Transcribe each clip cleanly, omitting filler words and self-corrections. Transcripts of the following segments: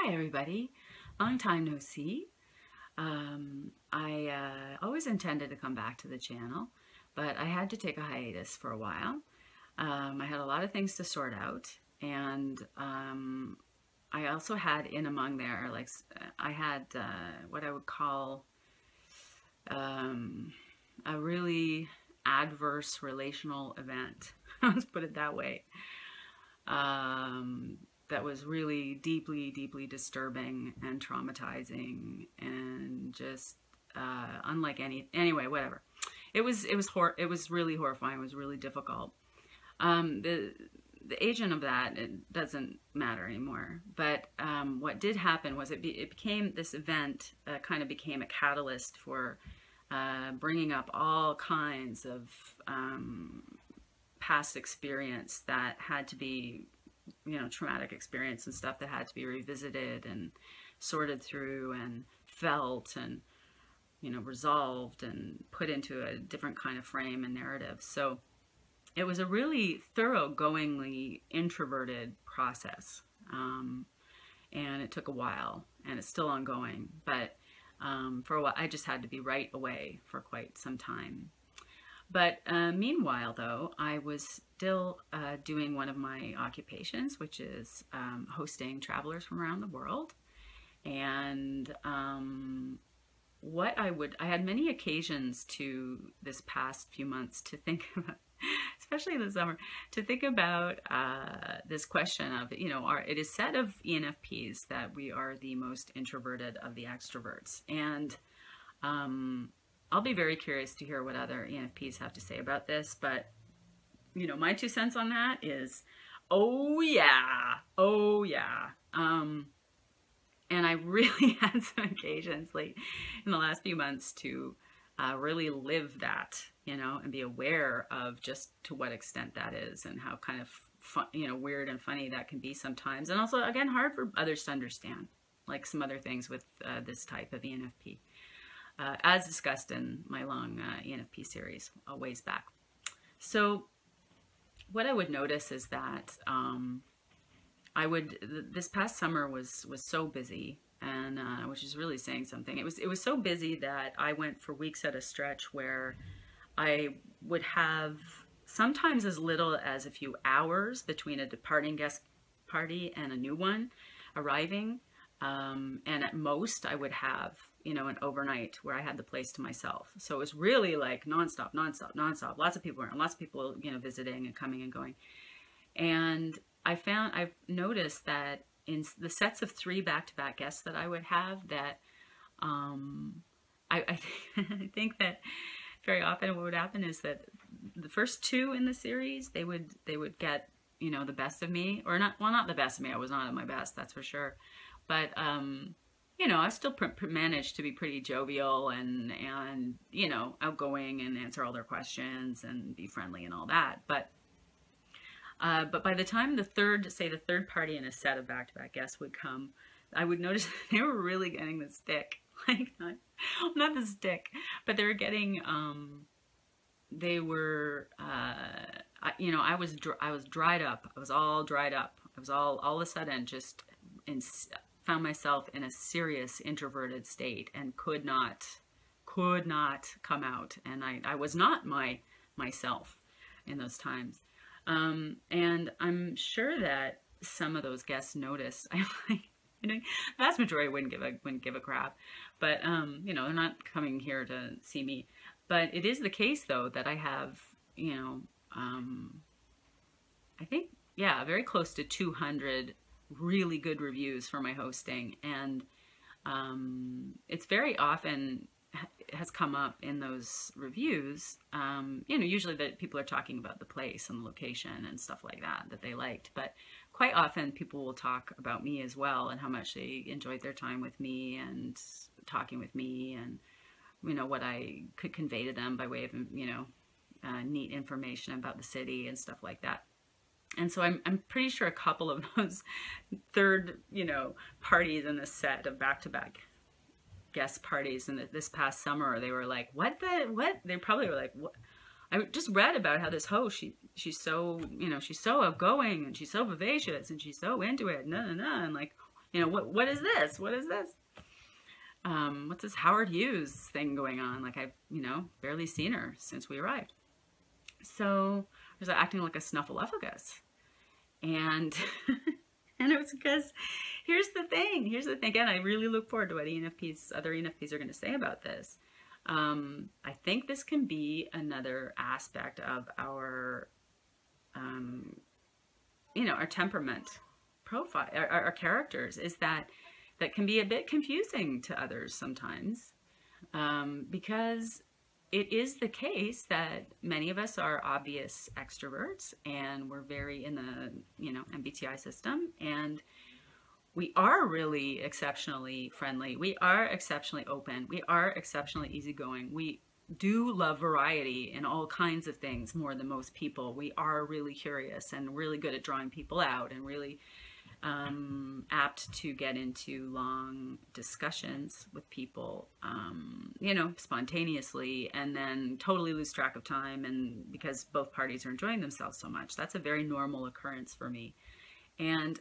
Hi everybody, long time no see. I always intended to come back to the channel, but I had to take a hiatus for a while. I had a lot of things to sort out, and I also had in among there, like, I had what I would call a really adverse relational event. Let's put it that way. That was really deeply, deeply disturbing and traumatizing, and just unlike anyway, whatever. It was really horrifying. It was really difficult. The agent of that, it doesn't matter anymore. But what did happen was it became this event. Kind of became a catalyst for bringing up all kinds of past experience that had to be, traumatic experience and stuff that had to be revisited and sorted through and felt and, resolved and put into a different kind of frame and narrative. So it was a really thoroughgoingly introverted process. And it took a while, and it's still ongoing, but for a while I just had to be right away for quite some time. But meanwhile, though, I was still doing one of my occupations, which is hosting travelers from around the world. And I had many occasions to this past few months to think about, especially in the summer, to think about this question of, it is said of ENFPs that we are the most introverted of the extroverts. And I'll be very curious to hear what other ENFPs have to say about this, but, my 2 cents on that is, oh yeah. And I really had some occasions late in the last few months to really live that, and be aware of just to what extent that is and how kind of fun, weird and funny that can be sometimes. And also, again, hard for others to understand, like some other things with this type of ENFP. As discussed in my long ENFP series a ways back. So what I would notice is that this past summer was so busy, and which is really saying something. It was so busy that I went for weeks at a stretch where I would have sometimes as little as a few hours between a departing guest party and a new one arriving, and at most I would have an overnight where I had the place to myself. So it was really like nonstop. Lots of people around, lots of people, visiting and coming and going. And I've noticed that in the sets of 3 back-to-back guests that I would have, that I think that very often what would happen is that the first 2 in the series, they would get, the best of me, or not the best of me. I was not at my best, that's for sure. But, I still managed to be pretty jovial and outgoing and answer all their questions and be friendly and all that. But by the time the third party in a set of back-to-back guests would come, I would notice they were really getting the stick. Like, not the stick, but they were getting, I was dried up. I was all dried up. I was all of a sudden just found myself in a serious introverted state and could not come out. And I was not myself in those times. And I'm sure that some of those guests noticed. The vast majority wouldn't give a crap, but they're not coming here to see me. But it is the case, though, that I have, I think, very close to 200 really good reviews for my hosting, and it's very often has come up in those reviews, usually that people are talking about the place and the location and stuff like that they liked, but quite often people will talk about me as well and how much they enjoyed their time with me and talking with me, and what I could convey to them by way of neat information about the city and stuff like that. And so I'm pretty sure a couple of those third, parties in the set of back-to-back guest parties in this past summer, they were like, what? They probably were like, what? I just read about how this host, she's so, she's so outgoing and she's so vivacious and she's so into it, and like, you know, what is this? What is this? What's this Howard Hughes thing going on? Like, I've, you know, barely seen her since we arrived. So I was acting like a snuffleupagus. And and it was because here's the thing. Again, I really look forward to what other ENFPs are going to say about this. I think this can be another aspect of our, you know, our temperament profile, our characters, is that can be a bit confusing to others sometimes, because it is the case that many of us are obvious extroverts, and we're very in the, you know, MBTI system, and we are really exceptionally friendly. We are exceptionally open. We are exceptionally easygoing. We do love variety in all kinds of things more than most people. We are really curious and really good at drawing people out, and really apt to get into long discussions with people, you know, spontaneously, and then totally lose track of time, and because both parties are enjoying themselves so much. That's a very normal occurrence for me. And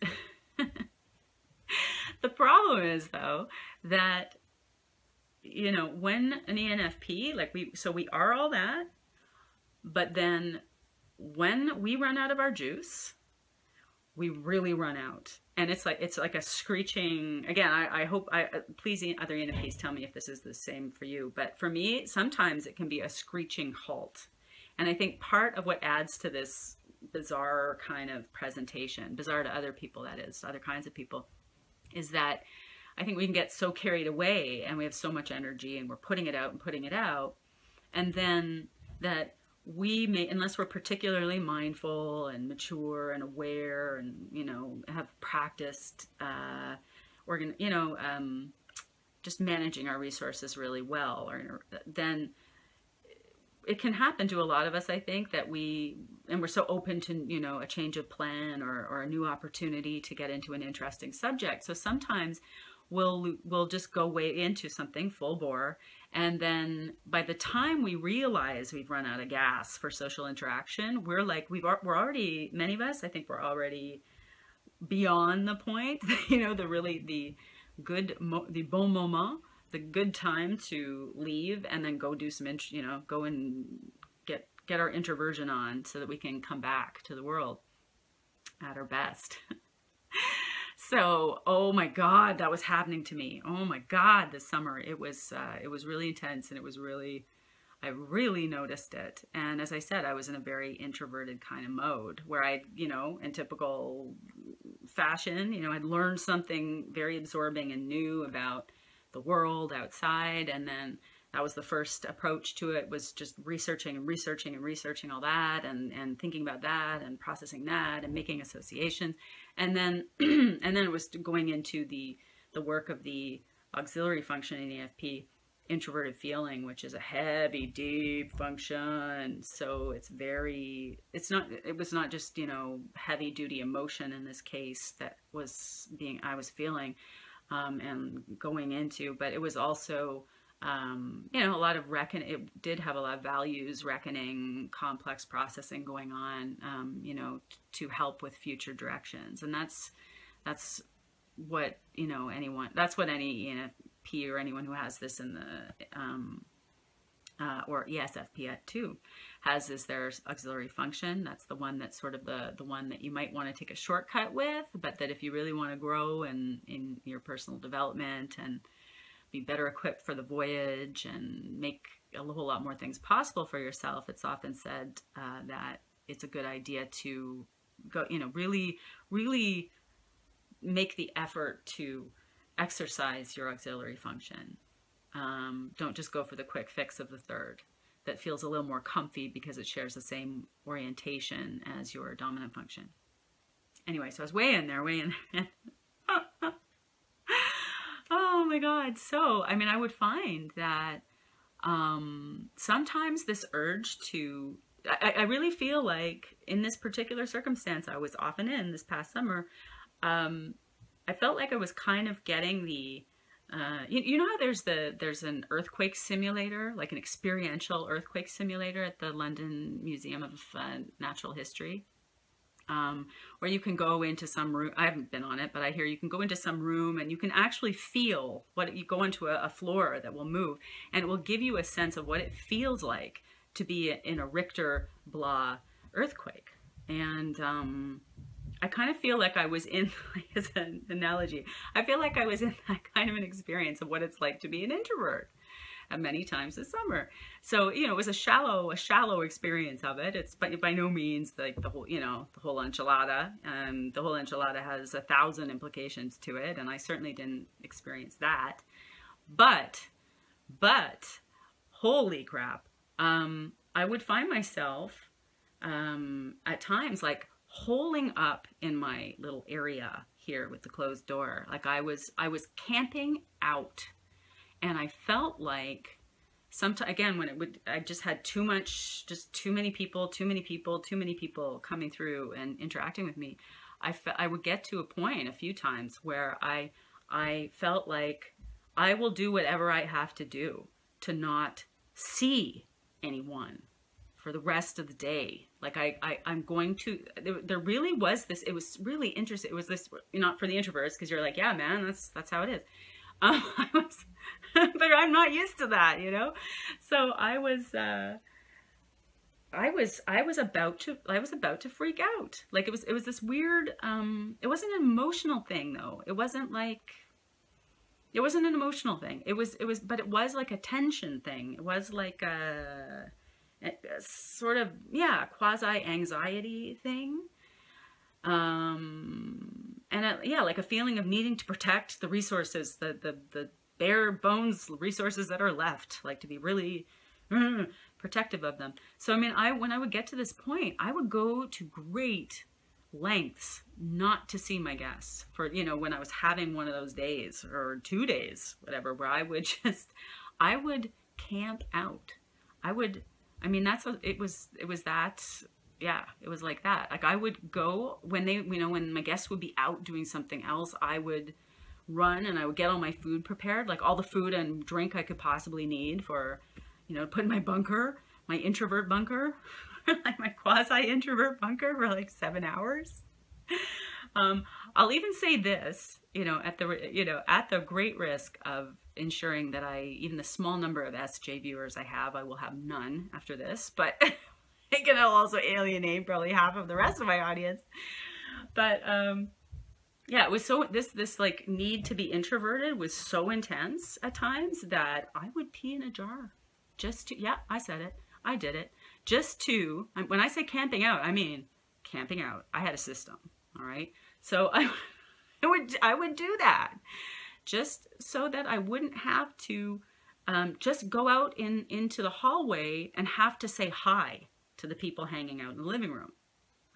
the problem is, though, that, you know, when an ENFP, like we are all that, but then when we run out of our juice, we really run out. And it's like a screeching, again, I hope, please, other ENFPs, tell me if this is the same for you. But for me, sometimes it can be a screeching halt. And I think part of what adds to this bizarre kind of presentation, bizarre to other people, that is, other kinds of people, is that I think we can get so carried away, and we have so much energy, and we're putting it out, and then that we may, unless we're particularly mindful and mature and aware, and, you know, have practiced, just managing our resources really well, or then it can happen to a lot of us, I think, that we're so open to, you know, a change of plan or a new opportunity to get into an interesting subject. So sometimes we'll just go way into something full bore, and then by the time we realize we've run out of gas for social interaction, we're like, we're already, many of us, I think, we're already beyond the point, you know, the bon moment, the good time to leave and then go do some, you know, go and get our introversion on, so that we can come back to the world at our best. So, oh my God, that was happening to me. Oh my God, this summer it was really intense, and I really noticed it. And as I said, I was in a very introverted kind of mode, where I, you know, in typical fashion, you know, I'd learned something very absorbing and new about the world outside, and then that was the first approach to it, was just researching all that, and thinking about that, and processing that, and making associations, and then and then it was going into the work of the auxiliary function in ENFP, introverted feeling, which is a heavy, deep function. So it was not just, you know, heavy duty emotion in this case that I was feeling and going into, but it was also, you know, a lot of it did have a lot of values reckoning, complex processing going on, you know, to help with future directions. And that's what, you know, that's what any ENFP or anyone who has this in the, or ESFP too, has is their auxiliary function. That's the one that's sort of the one that you might want to take a shortcut with, but that if you really want to grow in your personal development and be better equipped for the voyage and make a whole lot more things possible for yourself, it's often said that it's a good idea to go, you know, really, really make the effort to exercise your auxiliary function. Don't just go for the quick fix of the third that feels a little more comfy because it shares the same orientation as your dominant function. Anyway, so I was way in there. Oh my God. So, I mean, I would find that sometimes this urge to, I really feel like in this particular circumstance I was often in this past summer, I felt like I was kind of getting the, you know how there's an earthquake simulator, like an experiential earthquake simulator at the London Museum of Natural History? where you can go into some room. I haven't been on it, but I hear you can go into some room and you can actually feel what you go into a floor that will move, and it will give you a sense of what it feels like to be in a Richter blah earthquake. And I kind of feel like I was in, as an analogy, I feel like I was in that kind of an experience of what it's like to be an introvert many times this summer. So, you know, it was a shallow experience of it. It's by no means like the whole, you know, the whole enchilada. The whole enchilada has 1,000 implications to it, and I certainly didn't experience that. But, holy crap, I would find myself at times like holing up in my little area here with the closed door. Like I was camping out. And I felt like sometimes, again, I just had too many people coming through and interacting with me. I would get to a point a few times where I felt like I will do whatever I have to do to not see anyone for the rest of the day. Like I'm going to, there really was this, it was really interesting. It was this, not for the introverts, because you're like, yeah, man, that's how it is. But I'm not used to that, you know? So I was about to freak out. Like it was this weird, it wasn't an emotional thing though. It wasn't an emotional thing. But it was like a tension thing. It was like a sort of, yeah, quasi anxiety thing. Yeah, like a feeling of needing to protect the resources, the bare bones resources that are left, like to be really protective of them. So, I mean, when I would get to this point, I would go to great lengths not to see my guests for, you know, when I was having one of those days or 2 days, whatever, where I would camp out. It was like that. Like I would go when my guests would be out doing something else, I would run and I would get all my food prepared, like all the food and drink I could possibly need for, you know, put in my bunker, my introvert bunker, like my quasi introvert bunker for like 7 hours. I'll even say this, you know, at the great risk of ensuring that even the small number of SJ viewers I will have none after this, but I'm gonna also alienate probably half of the rest of my audience. But yeah, it was so, this like need to be introverted was so intense at times that I would pee in a jar just to, yeah, I said it, I did it, just to, when I say camping out, I mean camping out. I had a system, all right? So I would do that just so that I wouldn't have to just go out into the hallway and have to say hi to the people hanging out in the living room.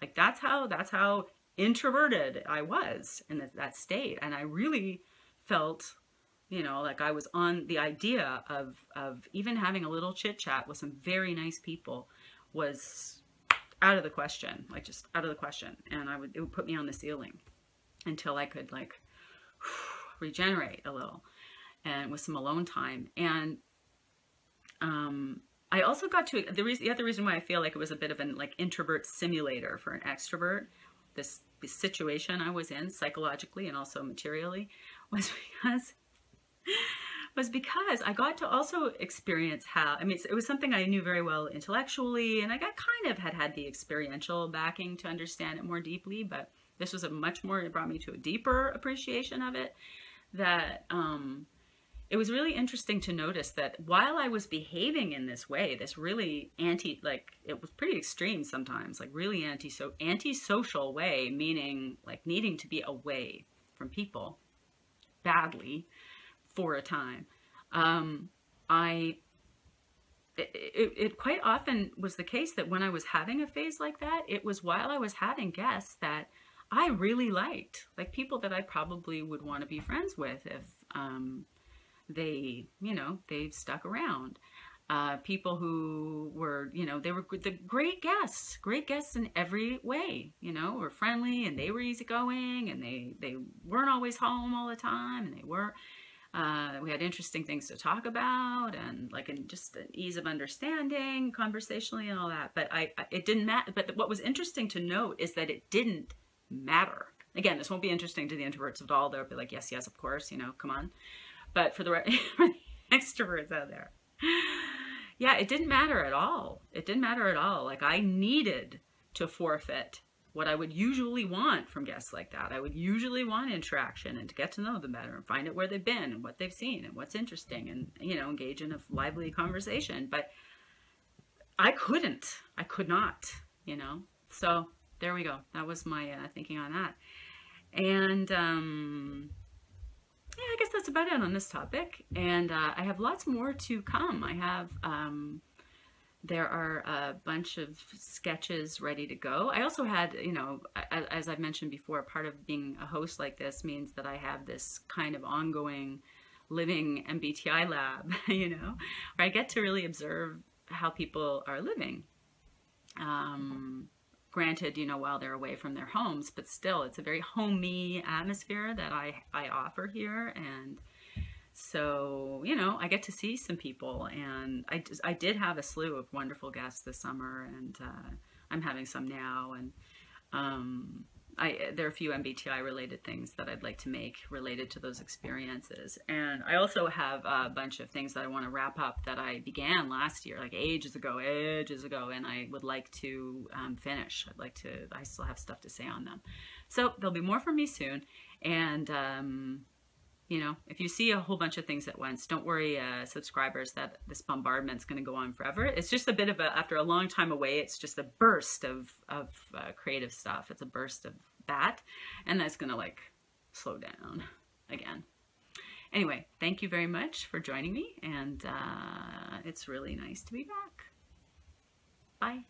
Like that's how introverted I was in that state. And I really felt, you know, like I was on the idea of even having a little chit chat with some very nice people was out of the question, like just out of the question. And it would put me on the ceiling until I could like regenerate a little and with some alone time. And I also got to, the other reason why I feel like it was a bit of an like introvert simulator for an extrovert, this situation I was in psychologically and also materially, was because I got to also experience how, I mean, it was something I knew very well intellectually, and I kind of had the experiential backing to understand it more deeply, but this was it brought me to a deeper appreciation of it, that it was really interesting to notice that while I was behaving in this way, this really it was pretty extreme sometimes, like really antisocial way, meaning like needing to be away from people badly for a time. It quite often was the case that when I was having a phase like that, it was while I was having guests that I really liked, like people that I probably would want to be friends with if they stuck around. People who were, you know, they were the great guests in every way, you know, were friendly and they were easygoing and they weren't always home all the time, and they were, We had interesting things to talk about, and like just an ease of understanding conversationally and all that. But it didn't matter. But what was interesting to note is that it didn't matter. Again, this won't be interesting to the introverts at all. They'll be like, yes, yes, of course, come on. But for the extroverts out there, yeah, it didn't matter at all. It didn't matter at all. Like, I needed to forfeit what I would usually want from guests like that. I would usually want interaction and to get to know them better and find out where they've been and what they've seen and what's interesting and, engage in a lively conversation. But I couldn't. I could not, So there we go. That was my thinking on that. And yeah, I guess that's about it on this topic. And I have lots more to come. I have... there are a bunch of sketches ready to go. I also had, as I've mentioned before, part of being a host like this means that I have this kind of ongoing living MBTI lab, where I get to really observe how people are living. Granted, while they're away from their homes, but still, it's a very homey atmosphere that I offer here. And so, I get to see some people, and I did have a slew of wonderful guests this summer, and I'm having some now, and there are a few MBTI related things that I'd like to make related to those experiences. And I also have a bunch of things that I want to wrap up that I began last year, like ages ago, and I would like to finish. I still have stuff to say on them. So there'll be more from me soon, and if you see a whole bunch of things at once, don't worry, subscribers, that this bombardment's going to go on forever. It's just a bit of after a long time away, it's just a burst of creative stuff. It's a burst of that, and that's going to slow down again. Anyway, thank you very much for joining me, and it's really nice to be back. Bye.